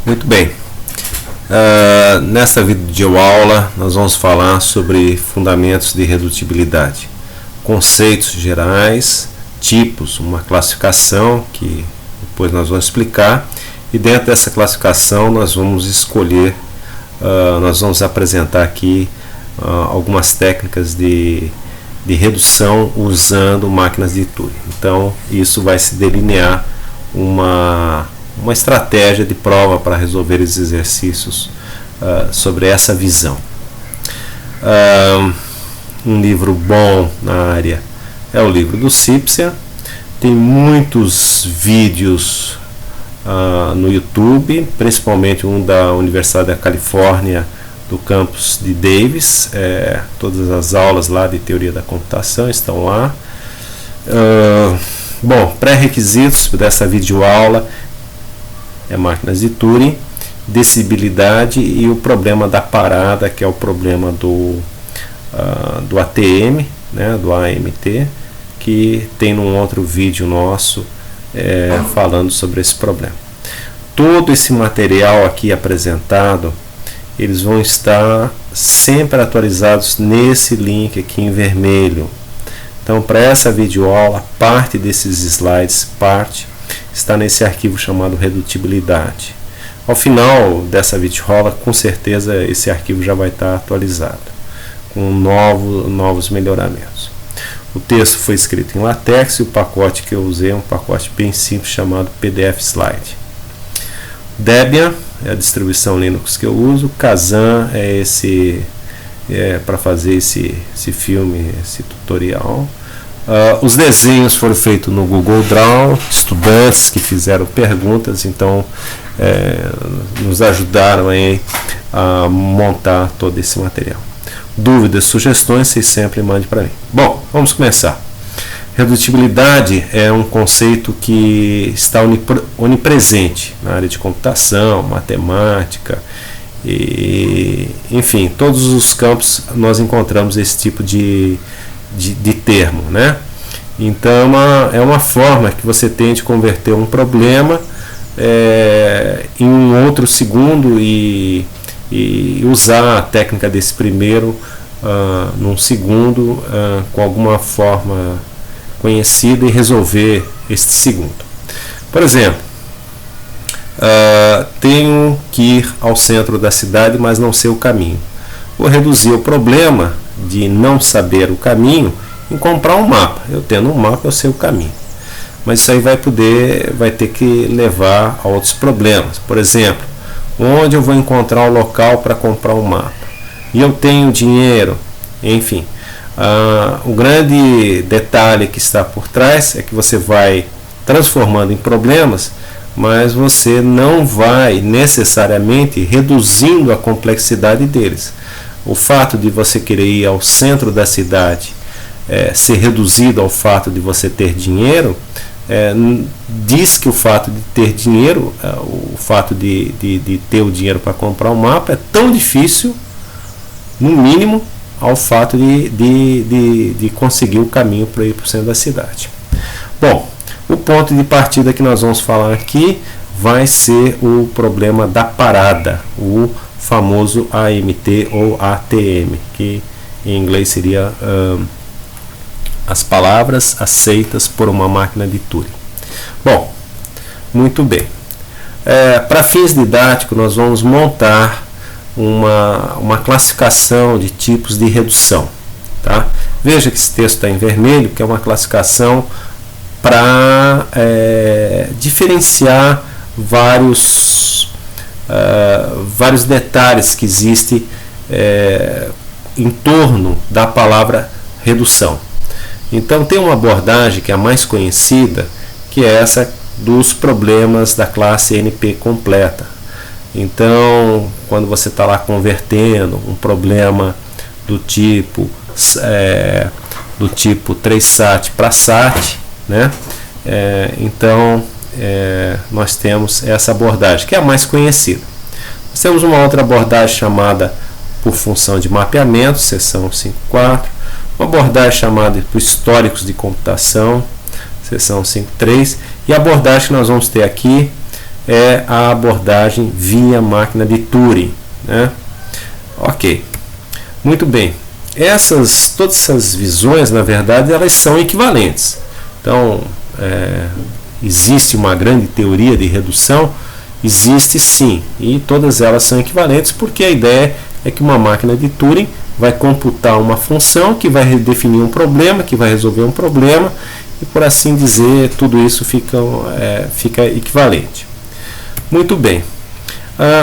Muito bem. Nessa videoaula nós vamos falar sobre fundamentos de redutibilidade, conceitos gerais, tipos, uma classificação que depois nós vamos explicar, e dentro dessa classificação nós vamos escolher, nós vamos apresentar aqui algumas técnicas de redução usando máquinas de Turing. Então isso vai se delinear uma estratégia de prova para resolver esses exercícios sobre essa visão. Um livro bom na área é o livro do Cipcia. Tem muitos vídeos no YouTube, principalmente um da Universidade da Califórnia, do campus de Davis. Todas as aulas lá de teoria da computação estão lá. Bom, pré-requisitos dessa videoaula é máquinas de Turing, decibilidade e o problema da parada, que é o problema do ATM, né, do AMT, que tem num outro vídeo nosso falando sobre esse problema. Todo esse material aqui apresentado, eles vão estar sempre atualizados nesse link aqui em vermelho. Então, para essa videoaula, parte desses slides, está nesse arquivo chamado redutibilidade. Ao final dessa videoaula, com certeza esse arquivo já vai estar atualizado, com novos melhoramentos. O texto foi escrito em LaTeX e o pacote que eu usei é um pacote bem simples chamado PDF Slide. Debian é a distribuição Linux que eu uso. Kazan para fazer esse filme, esse tutorial. Os desenhos foram feitos no Google Draw, estudantes que fizeram perguntas, então nos ajudaram aí a montar todo esse material. Dúvidas, sugestões, vocês sempre mandem para mim. Bom, vamos começar. Redutibilidade é um conceito que está onipresente na área de computação, matemática, e, enfim, todos os campos nós encontramos esse tipo de termo, né? Então é uma forma que você tem de converter um problema em um outro segundo e usar a técnica desse primeiro num segundo com alguma forma conhecida e resolver este segundo. Por exemplo, tenho que ir ao centro da cidade, mas não sei o caminho. Vou reduzir o problema de não saber o caminho em comprar um mapa. Eu tendo um mapa, eu sei o caminho. Mas isso aí vai ter que levar a outros problemas. Por exemplo, onde eu vou encontrar o local para comprar um mapa? E eu tenho dinheiro? Enfim, o grande detalhe que está por trás é que você vai transformando em problemas, mas você não vai necessariamente reduzindo a complexidade deles. O fato de você querer ir ao centro da cidade ser reduzido ao fato de você ter dinheiro, diz que o fato de ter dinheiro, o fato de ter o dinheiro para comprar um mapa é tão difícil, no mínimo, ao fato de conseguir o caminho para ir para o centro da cidade. Bom, o ponto de partida que nós vamos falar aqui vai ser o problema da parada, o famoso AMT ou ATM, que em inglês seria as palavras aceitas por uma máquina de Turing. Bom, muito bem. Para fins didáticos, nós vamos montar uma classificação de tipos de redução. Tá? Veja que esse texto está em vermelho, que é uma classificação para diferenciar vários detalhes que existem em torno da palavra redução. Então tem uma abordagem que é a mais conhecida, que é essa dos problemas da classe NP completa. Então, quando você está lá convertendo um problema do tipo 3SAT para SAT, né? Então nós temos essa abordagem, que é a mais conhecida. Nós temos uma outra abordagem chamada por função de mapeamento, seção 5.4, uma abordagem chamada por históricos de computação, seção 5.3, e a abordagem que nós vamos ter aqui é a abordagem via máquina de Turing, né? Ok, muito bem. Todas essas visões, na verdade, elas são equivalentes. Então, existe uma grande teoria de redução? Existe sim, e todas elas são equivalentes, porque a ideia é que uma máquina de Turing vai computar uma função que vai definir um problema, que vai resolver um problema, e por assim dizer, tudo isso fica equivalente. Muito bem.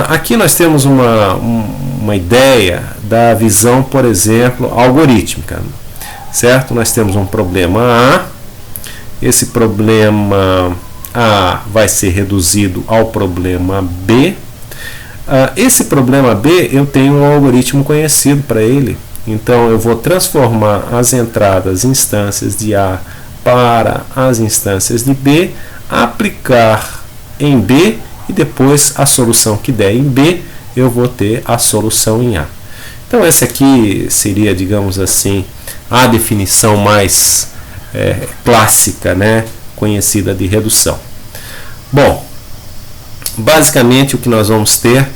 Aqui nós temos uma ideia da visão, por exemplo, algorítmica, certo? Nós temos um problema A, esse problema A vai ser reduzido ao problema B. Esse problema B, eu tenho um algoritmo conhecido para ele, então eu vou transformar as entradas instâncias de A para as instâncias de B, aplicar em B, e depois a solução que der em B, eu vou ter a solução em A. Então essa aqui seria, digamos assim, a definição mais clássica, né, conhecida de redução. Bom, basicamente o que nós vamos ter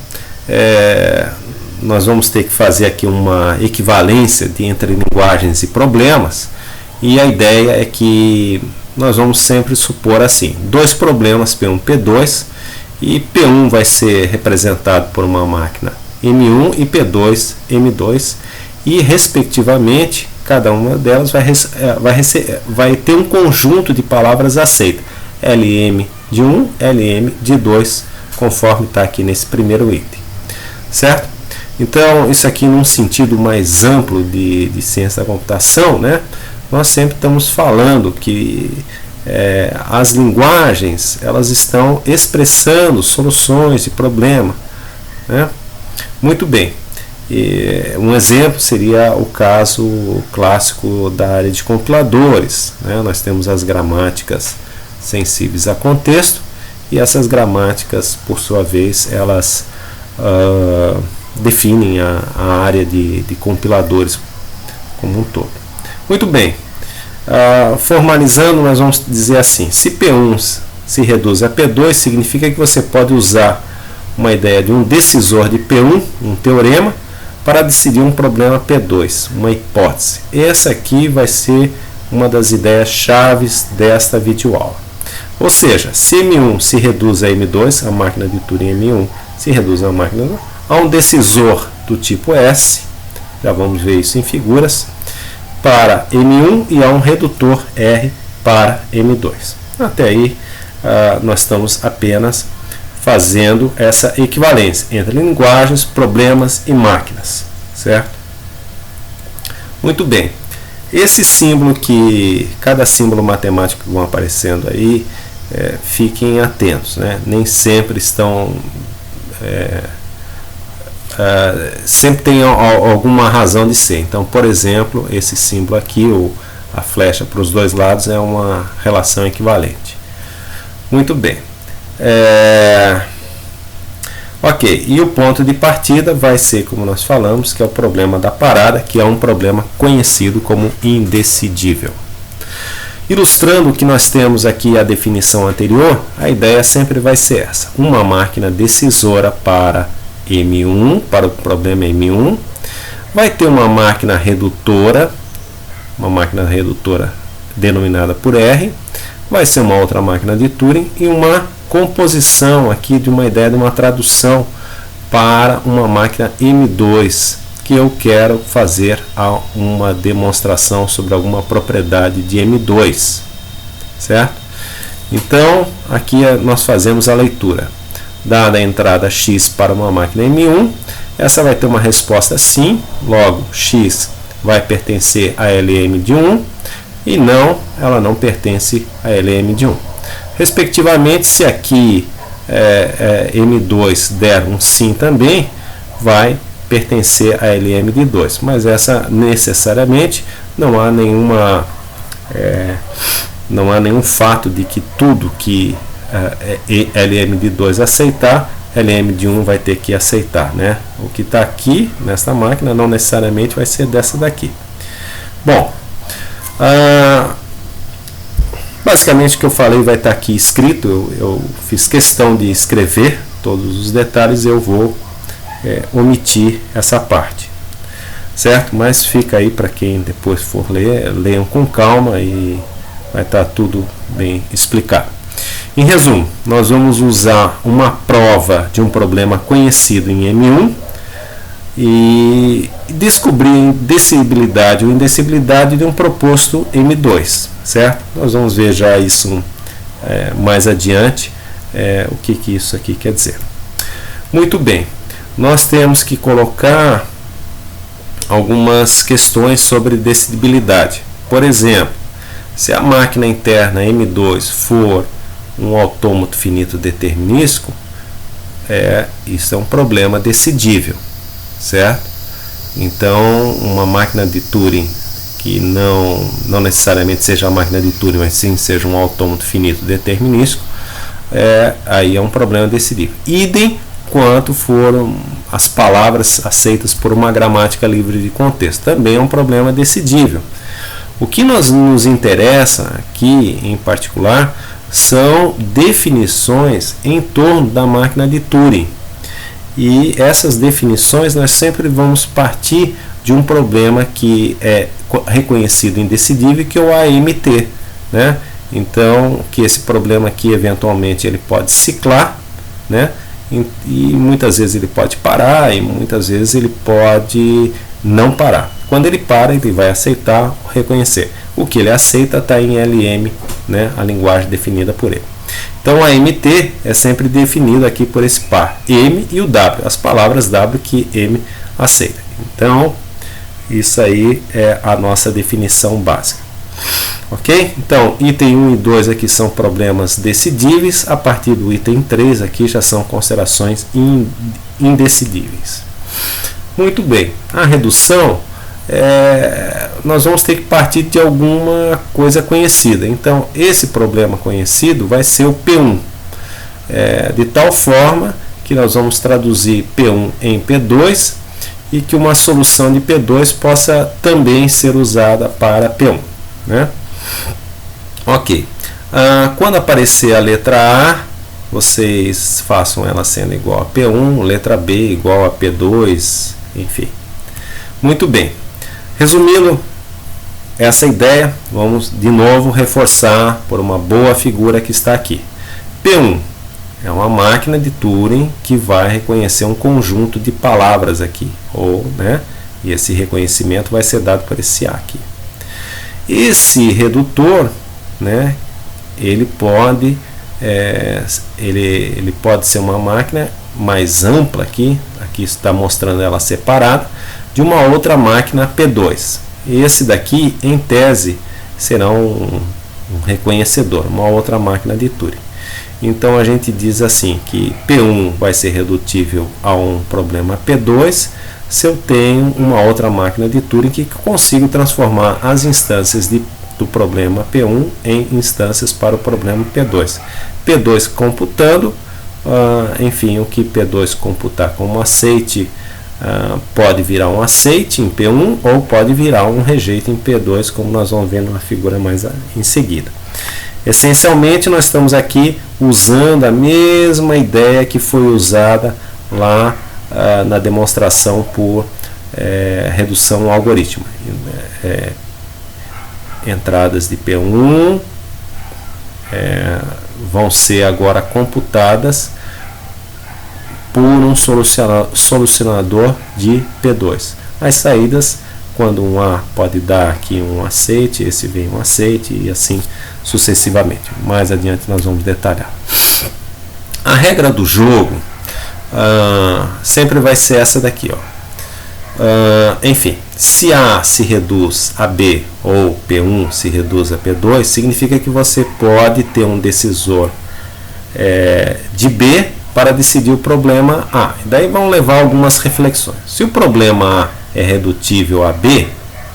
que fazer aqui uma equivalência entre linguagens e problemas, e a ideia é que nós vamos sempre supor assim, dois problemas P1 e P2, e P1 vai ser representado por uma máquina M1 e P2 M2, e respectivamente cada uma delas vai ter um conjunto de palavras aceitas, LM de 1, LM de 2, conforme está aqui nesse primeiro item, certo? Então isso aqui num sentido mais amplo de ciência da computação, né? Nós sempre estamos falando que as linguagens, elas estão expressando soluções de problema, né? Muito bem. Um exemplo seria o caso clássico da área de compiladores, né? Nós temos as gramáticas sensíveis a contexto, e essas gramáticas, por sua vez, elas definem a área de compiladores como um todo. Muito bem. Formalizando, nós vamos dizer assim: se P1 se reduz a P2, significa que você pode usar uma ideia de um decisor de P1, um teorema, para decidir um problema P2, uma hipótese. Essa aqui vai ser uma das ideias chaves desta videoaula. Ou seja, se M1 se reduz a M2, a máquina de Turing M1 se reduz a um decisor do tipo S, já vamos ver isso em figuras, para M1, e a um redutor R para M2. Até aí nós estamos apenas fazendo essa equivalência entre linguagens, problemas e máquinas, certo? Muito bem. Esse símbolo cada símbolo matemático que vão aparecendo aí, fiquem atentos, né? Nem sempre estão sempre tem alguma razão de ser. Então, por exemplo, esse símbolo aqui, a flecha para os dois lados, é uma relação equivalente. Muito bem. Ok, e o ponto de partida vai ser, como nós falamos, que é o problema da parada, que é um problema conhecido como indecidível. Ilustrando o que nós temos aqui, a definição anterior, a ideia sempre vai ser essa: uma máquina decisora para M1, para o problema M1, vai ter uma máquina redutora denominada por R, vai ser uma outra máquina de Turing, e uma composição aqui de uma ideia de uma tradução para uma máquina M2, que eu quero fazer uma demonstração sobre alguma propriedade de M2, certo? Então, aqui nós fazemos a leitura. Dada a entrada x para uma máquina M1, essa vai ter uma resposta sim, logo x vai pertencer a LM de 1, e não, ela não pertence a LM de 1. Respectivamente, se aqui M2 der um sim também, vai pertencer a LM de 2, mas essa necessariamente não há nenhum fato de que tudo que LM de 2 aceitar, LM de 1 vai ter que aceitar, né? O que está aqui nesta máquina não necessariamente vai ser dessa daqui. Bom, basicamente o que eu falei vai estar aqui escrito, eu fiz questão de escrever todos os detalhes, eu vou omitir essa parte, certo? Mas fica aí para quem depois for ler, leiam com calma e vai estar tudo bem explicado. Em resumo, nós vamos usar uma prova de um problema conhecido em M1 e descobrir indecibilidade ou indecibilidade de um proposto M2, certo? Nós vamos ver já isso mais adiante, o que isso aqui quer dizer. Muito bem, nós temos que colocar algumas questões sobre decidibilidade. Por exemplo, se a máquina interna M2 for um autômato finito determinístico, isso é um problema decidível, certo? Então, uma máquina de Turing que não necessariamente seja a máquina de Turing, mas sim seja um autômato finito determinístico, aí é um problema decidível. Idem quanto foram as palavras aceitas por uma gramática livre de contexto, também é um problema decidível. O que nos interessa aqui, em particular, são definições em torno da máquina de Turing. E essas definições nós sempre vamos partir de um problema que é reconhecido indecidível, que é o AMT, né? Então, que esse problema aqui, eventualmente, ele pode ciclar, né? E muitas vezes ele pode parar e muitas vezes ele pode não parar. Quando ele para, ele vai aceitar, reconhecer. O que ele aceita está em LM, né, a linguagem definida por ele. Então, a MT é sempre definido aqui por esse par, M e o W, as palavras W que M aceita. Então, isso aí é a nossa definição básica. Ok? Então, item 1 e 2 aqui são problemas decidíveis, a partir do item 3 aqui já são considerações indecidíveis. Muito bem, a redução, nós vamos ter que partir de alguma coisa conhecida. Então, esse problema conhecido vai ser o P1, de tal forma que nós vamos traduzir P1 em P2 e que uma solução de P2 possa também ser usada para P1, né? Ok, quando aparecer a letra A, vocês façam ela sendo igual a P1, letra B igual a P2, enfim. Muito bem, resumindo essa ideia, vamos de novo reforçar por uma boa figura que está aqui. P1 é uma máquina de Turing que vai reconhecer um conjunto de palavras aqui, né? E esse reconhecimento vai ser dado por esse A aqui. Esse redutor, né, ele pode ser uma máquina mais ampla aqui está mostrando ela separada, de uma outra máquina P2. Esse daqui, em tese, será um reconhecedor, uma outra máquina de Turing. Então a gente diz assim que P1 vai ser redutível a um problema P2 se eu tenho uma outra máquina de Turing que consigo transformar as instâncias do problema P1 em instâncias para o problema P2. P2 computando, enfim, o que P2 computar como aceite pode virar um aceite em P1 ou pode virar um rejeito em P2, como nós vamos ver numa figura mais em seguida. Essencialmente, nós estamos aqui usando a mesma ideia que foi usada lá na demonstração por redução algorítmica. Entradas de P1 vão ser agora computadas por um solucionador de P2. As saídas, quando um A pode dar aqui um aceite, esse vem um aceite e assim sucessivamente. Mais adiante nós vamos detalhar. A regra do jogo sempre vai ser essa daqui, enfim, se A se reduz a B ou P1 se reduz a P2, significa que você pode ter um decisor de B para decidir o problema A. Daí vão levar algumas reflexões. Se o problema A é redutível a B,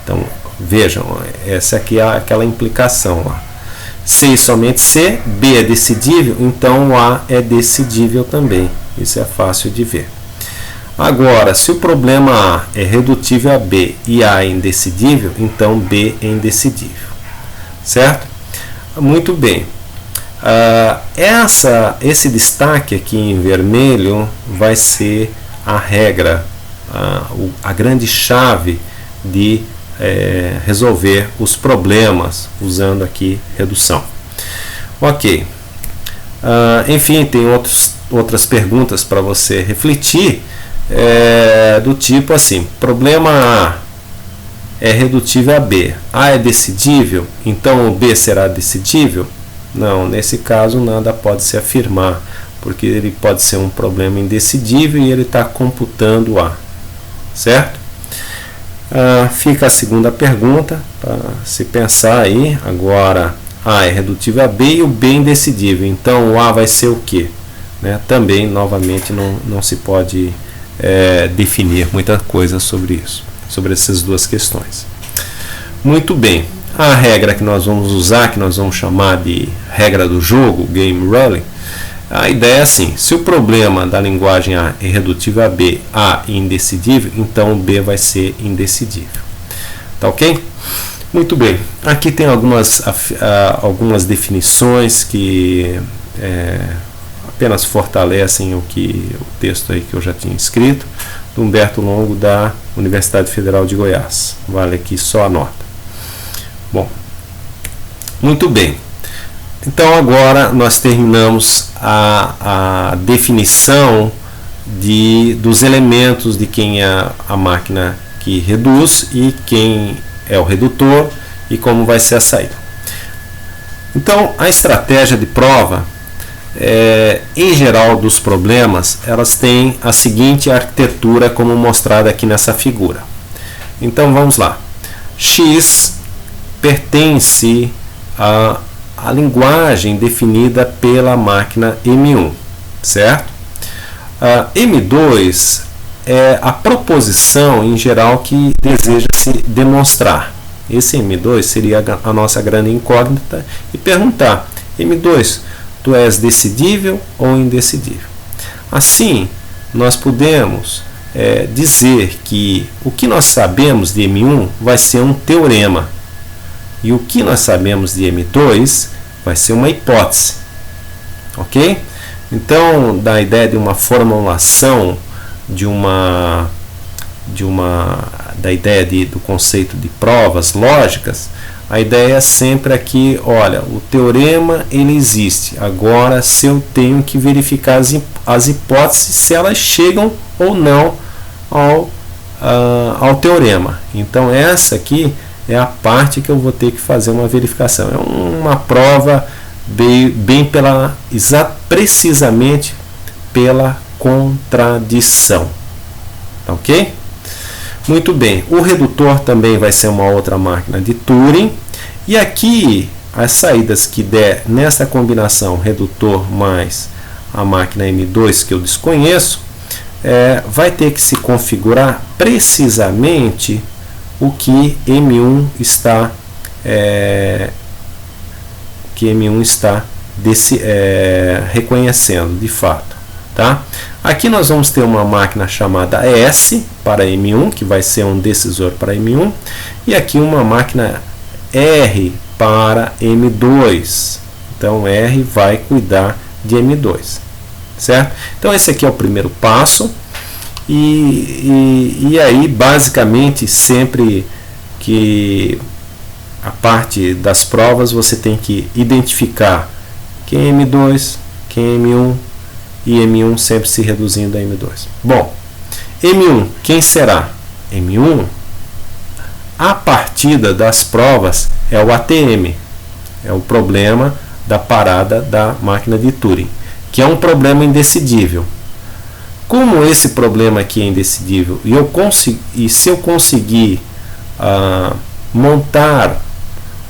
então vejam, essa aqui é aquela implicação lá. C e somente C, B é decidível, então o A é decidível também. Isso é fácil de ver. Agora, se o problema A é redutível a B e A é indecidível, então B é indecidível. Certo? Muito bem. Esse destaque aqui em vermelho vai ser a regra, a grande chave de resolver os problemas usando aqui redução. Ok. Enfim, tem outras perguntas para você refletir, do tipo assim: problema A é redutível a B. A é decidível, então o B será decidível? Não, nesse caso nada pode se afirmar, porque ele pode ser um problema indecidível e ele está computando A, certo? Fica a segunda pergunta para se pensar aí. Agora, A é redutível a B e o B é indecidível, então o A vai ser o quê? Né? Também, novamente, não se pode definir muita coisa sobre isso, sobre essas duas questões. Muito bem. A regra que nós vamos usar, que nós vamos chamar de regra do jogo, game ruling, a ideia é assim: se o problema da linguagem A é redutível a B, A é indecidível, então o B vai ser indecidível. Tá ok? Muito bem. Aqui tem algumas definições que apenas fortalecem o texto aí que eu já tinha escrito, do Humberto Longo, da Universidade Federal de Goiás. Vale aqui só a nota. Bom, muito bem. Então agora nós terminamos a definição dos elementos de quem é a máquina que reduz e quem é o redutor e como vai ser a saída. Então a estratégia de prova, em geral dos problemas, elas têm a seguinte arquitetura como mostrada aqui nessa figura. Então vamos lá. X pertence à linguagem definida pela máquina M1, certo? M2 é a proposição em geral que deseja-se demonstrar. Esse M2 seria a nossa grande incógnita e perguntar: M2, tu és decidível ou indecidível? Assim, nós podemos dizer que o que nós sabemos de M1 vai ser um teorema e o que nós sabemos de M2 vai ser uma hipótese, ok? Então, da ideia de uma formulação da ideia do conceito de provas lógicas, a ideia é sempre aqui: olha, o teorema ele existe, agora se eu tenho que verificar as hipóteses, se elas chegam ou não ao teorema. Então essa aqui é a parte que eu vou ter que fazer uma verificação. É uma prova precisamente pela contradição. Ok? Muito bem. O redutor também vai ser uma outra máquina de Turing. E aqui, as saídas que der nessa combinação redutor mais a máquina M2, que eu desconheço, vai ter que se configurar precisamente o que M1 está reconhecendo de fato, tá? Aqui nós vamos ter uma máquina chamada S para M1, que vai ser um decisor para M1, e aqui uma máquina R para M2. Então R vai cuidar de M2, certo? Então esse aqui é o primeiro passo. E aí, basicamente, sempre que a parte das provas você tem que identificar quem é M2, quem é M1 e M1 sempre se reduzindo a M2. Bom, M1, quem será? M1, a partida das provas é o ATM, é o problema da parada da máquina de Turing, que é um problema indecidível. Como esse problema aqui é indecidível e se eu conseguir montar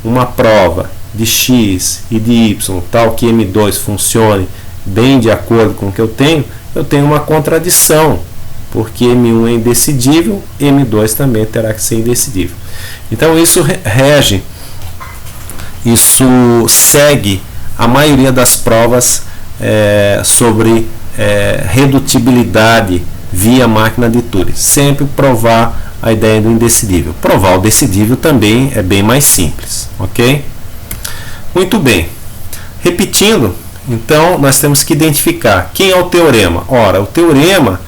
uma prova de X e de Y tal que M2 funcione bem de acordo com o que eu tenho uma contradição, porque M1 é indecidível, M2 também terá que ser indecidível. Então isso segue a maioria das provas sobre redutibilidade via máquina de Turing. Sempre provar a ideia do indecidível. Provar o decidível também é bem mais simples, ok? Muito bem. Repetindo, então nós temos que identificar quem é o teorema. Ora, o teorema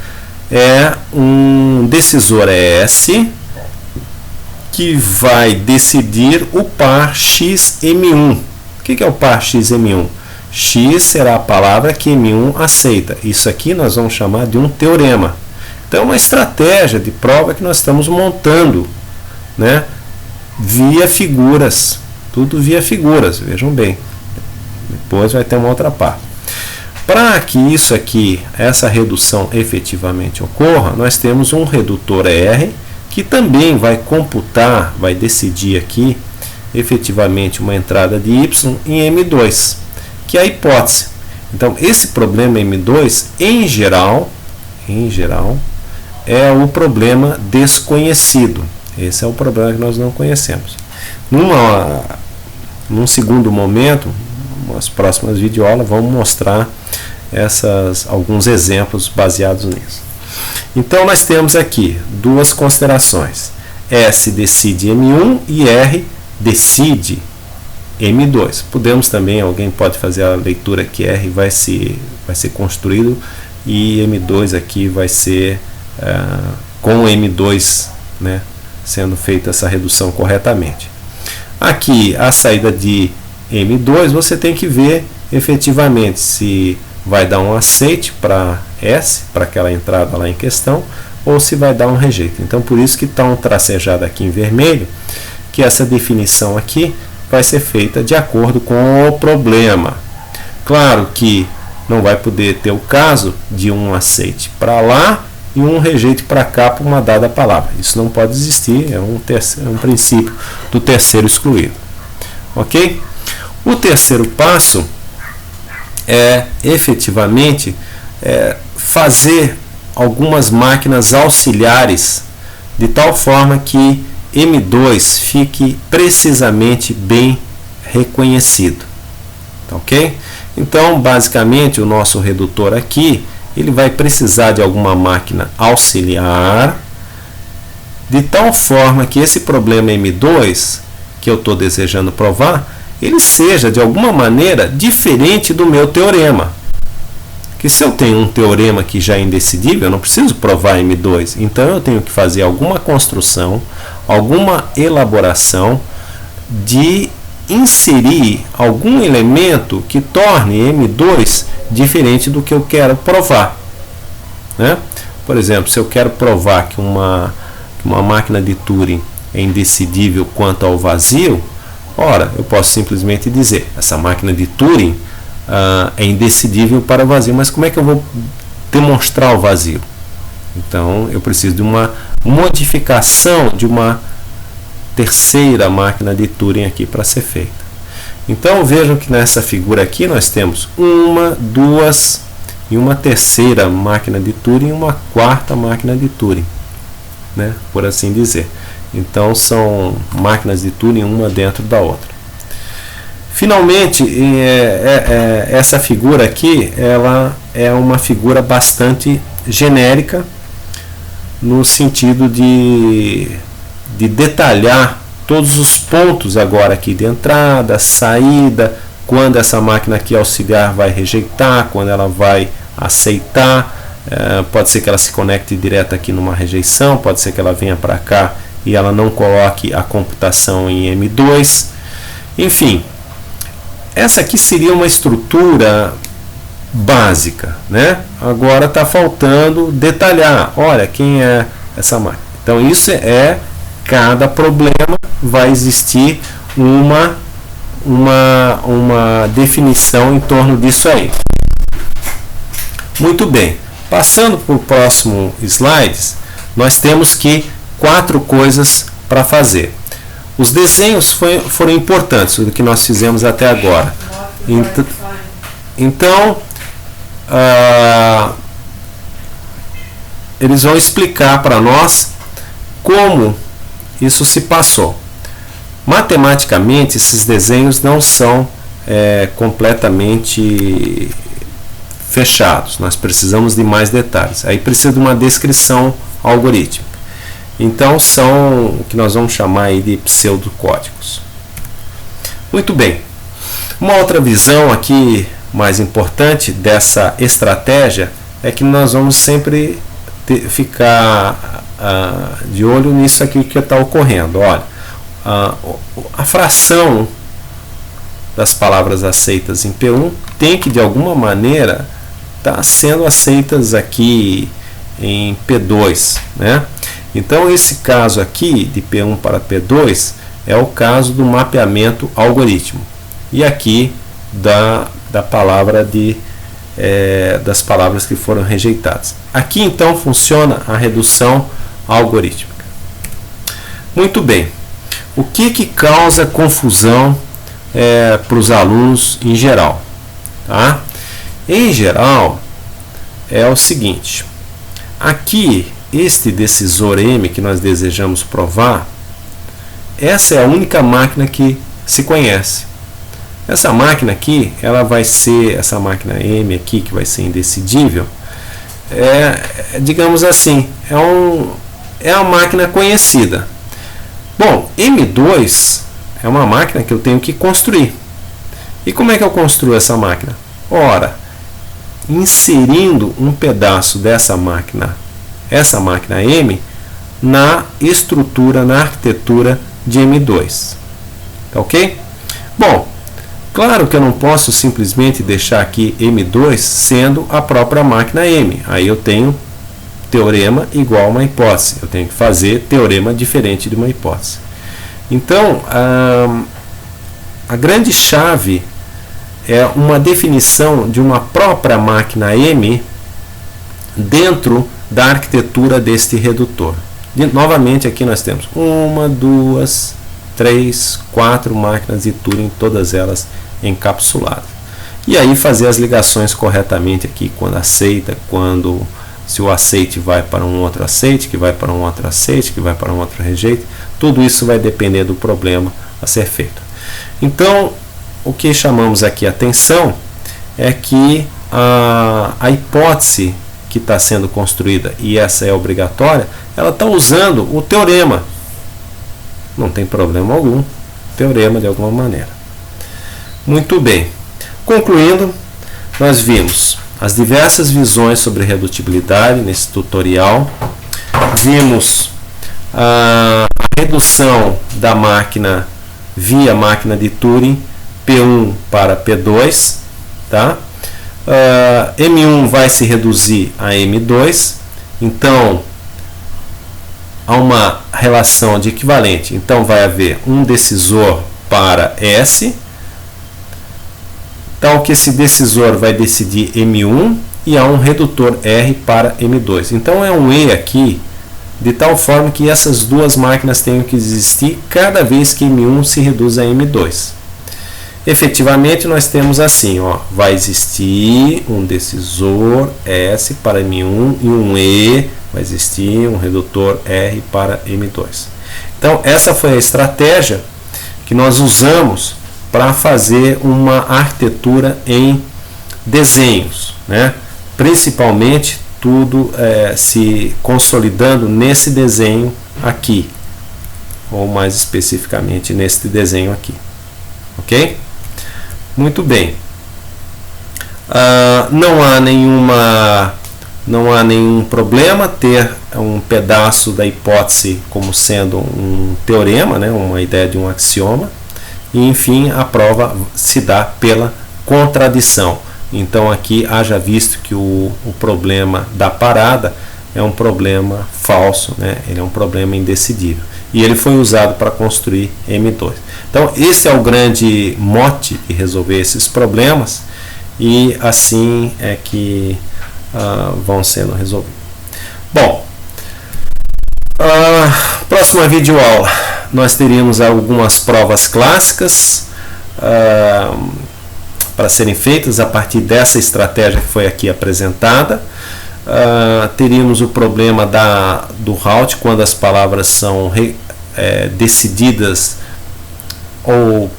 é um decisor S que vai decidir o par xm1. O que é o par xm1? X será a palavra que M1 aceita. Isso aqui nós vamos chamar de um teorema. Então, é uma estratégia de prova que nós estamos montando, né, via figuras. Tudo via figuras, vejam bem. Depois vai ter uma outra parte. Para que isso aqui, essa redução efetivamente ocorra, nós temos um redutor R que também vai computar, vai decidir aqui efetivamente uma entrada de Y em M2, que é a hipótese. Então, esse problema M2, em geral, é o problema desconhecido. Esse é o problema que nós não conhecemos. Num segundo momento, nas próximas videoaulas, vamos mostrar alguns exemplos baseados nisso. Então, nós temos aqui duas considerações. S decide M1 e R decide M2. Podemos também, alguém pode fazer a leitura que R vai ser construído e M2 aqui vai ser com M2, né, sendo feita essa redução corretamente. Aqui, a saída de M2, você tem que ver efetivamente se vai dar um aceite para S, para aquela entrada lá em questão, ou se vai dar um rejeito. Então, por isso que está um tracejado aqui em vermelho, que essa definição aqui vai ser feita de acordo com o problema. Claro que não vai poder ter o caso de um aceite para lá e um rejeito para cá por uma dada palavra. Isso não pode existir, é um princípio do terceiro excluído. Ok? O terceiro passo é efetivamente fazer algumas máquinas auxiliares de tal forma que M2 fique precisamente bem reconhecido. Ok? Então, basicamente, o nosso redutor aqui, ele vai precisar de alguma máquina auxiliar, de tal forma que esse problema M2, que eu estou desejando provar, ele seja, de alguma maneira, diferente do meu teorema. Que se eu tenho um teorema que já é indecidível, eu não preciso provar M2. Então, eu tenho que fazer alguma construção, alguma elaboração de inserir algum elemento que torne M2 diferente do que eu quero provar, né? Por exemplo, se eu quero provar que uma máquina de Turing é indecidível quanto ao vazio, ora, eu posso simplesmente dizer, essa máquina de Turing é indecidível para o vazio, mas como é que eu vou demonstrar o vazio? Então, eu preciso de uma modificação de uma terceira máquina de Turing aqui para ser feita. Então, vejam que nessa figura aqui nós temos uma, duas e uma terceira máquina de Turing e uma quarta máquina de Turing, né, por assim dizer. Então, são máquinas de Turing uma dentro da outra. Finalmente, essa figura aqui, ela é uma figura bastante genérica, no sentido de detalhar todos os pontos agora aqui de entrada, saída, quando essa máquina aqui auxiliar vai rejeitar, quando ela vai aceitar, pode ser que ela se conecte direto aqui numa rejeição, pode ser que ela venha para cá e ela não coloque a computação em M2, enfim, essa aqui seria uma estrutura básica, né? Agora está faltando detalhar, olha, quem é essa máquina. Então, isso cada problema vai existir uma definição em torno disso aí. Muito bem, passando para o próximo slide, nós temos que 4 coisas para fazer. Os desenhos foram importantes, o que nós fizemos até agora. Então, eles vão explicar para nós como isso se passou. Matematicamente, esses desenhos não são completamente fechados. Nós precisamos de mais detalhes. Aí precisa de uma descrição algorítmica. Então, são o que nós vamos chamar aí de pseudocódigos. Muito bem. Uma outra visão aqui mais importante dessa estratégia é que nós vamos sempre ficar de olho nisso aqui que está ocorrendo. Olha, a fração das palavras aceitas em P1 tem que de alguma maneira estar sendo aceitas aqui em P2, né? Então esse caso aqui de P1 para P2 é o caso do mapeamento algoritmo, e aqui da palavra das palavras que foram rejeitadas. Aqui então funciona a redução algorítmica. Muito bem. O que causa confusão para os alunos em geral? Tá? Em geral, é o seguinte: aqui, este decisor M que nós desejamos provar, essa é a única máquina que se conhece. Essa máquina aqui, ela vai ser, essa máquina M aqui, que vai ser indecidível, digamos assim, é uma máquina conhecida. Bom, M2 é uma máquina que eu tenho que construir. E como é que eu construo essa máquina? Ora, inserindo um pedaço dessa máquina, essa máquina M, na estrutura, na arquitetura de M2. Tá ok? Bom, claro que eu não posso simplesmente deixar aqui M2 sendo a própria máquina M. Aí eu tenho teorema igual a uma hipótese. Eu tenho que fazer teorema diferente de uma hipótese. Então, a grande chave é uma definição de uma própria máquina M dentro da arquitetura deste redutor. Novamente, aqui nós temos 1, 2, 3, 4 máquinas de Turing, todas elas encapsuladas. E aí fazer as ligações corretamente aqui, quando aceita, se o aceite vai para um outro aceite, que vai para um outro aceite, que vai para um outro rejeito. Tudo isso vai depender do problema a ser feito. Então, o que chamamos aqui atenção é que a hipótese que está sendo construída, e essa é obrigatória, ela está usando o teorema. Não tem problema algum, teorema de alguma maneira. Muito bem. Concluindo, nós vimos as diversas visões sobre redutibilidade nesse tutorial. Vimos a redução da máquina via máquina de Turing, P1 para P2, tá? M1 vai se reduzir a M2, então há uma relação de equivalente, então vai haver um decisor para S, tal que esse decisor vai decidir M1, e há um redutor R para M2. Então é um E aqui, de tal forma que essas duas máquinas tenham que existir cada vez que M1 se reduz a M2. Efetivamente, nós temos assim, ó, vai existir um decisor S para M1 e um E, vai existir um redutor R para M2. Então, essa foi a estratégia que nós usamos para fazer uma arquitetura em desenhos, né? Principalmente tudo se consolidando nesse desenho aqui, ou mais especificamente neste desenho aqui, ok? Muito bem. Não há nenhum problema ter um pedaço da hipótese como sendo um teorema, né, uma ideia de um axioma, e enfim a prova se dá pela contradição. Então aqui haja visto que o problema da parada é um problema falso, né? Ele é um problema indecidível. E ele foi usado para construir M2. Então esse é o grande mote de resolver esses problemas, e assim é que vão sendo resolvidos. Bom, próxima videoaula nós teríamos algumas provas clássicas para serem feitas a partir dessa estratégia que foi aqui apresentada. Teríamos o problema do route, quando as palavras são decididas ou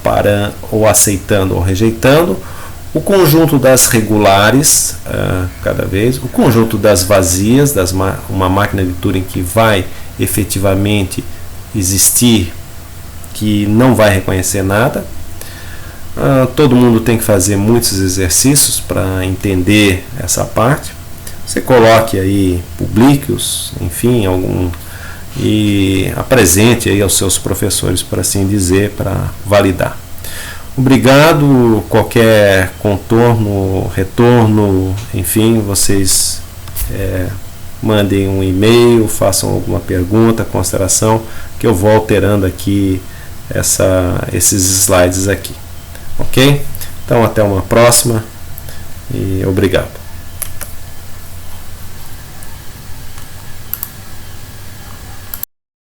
aceitando ou rejeitando, o conjunto das regulares, cada vez, o conjunto das vazias, uma máquina de Turing que vai efetivamente existir, que não vai reconhecer nada, Todo mundo tem que fazer muitos exercícios para entender essa parte. Você coloque aí, publique-os, enfim, e apresente aí aos seus professores, por assim dizer, para validar. Obrigado. Qualquer contorno, retorno, enfim, vocês mandem um e-mail, façam alguma pergunta, consideração, que eu vou alterando aqui esses slides aqui. Ok? Então até uma próxima e obrigado.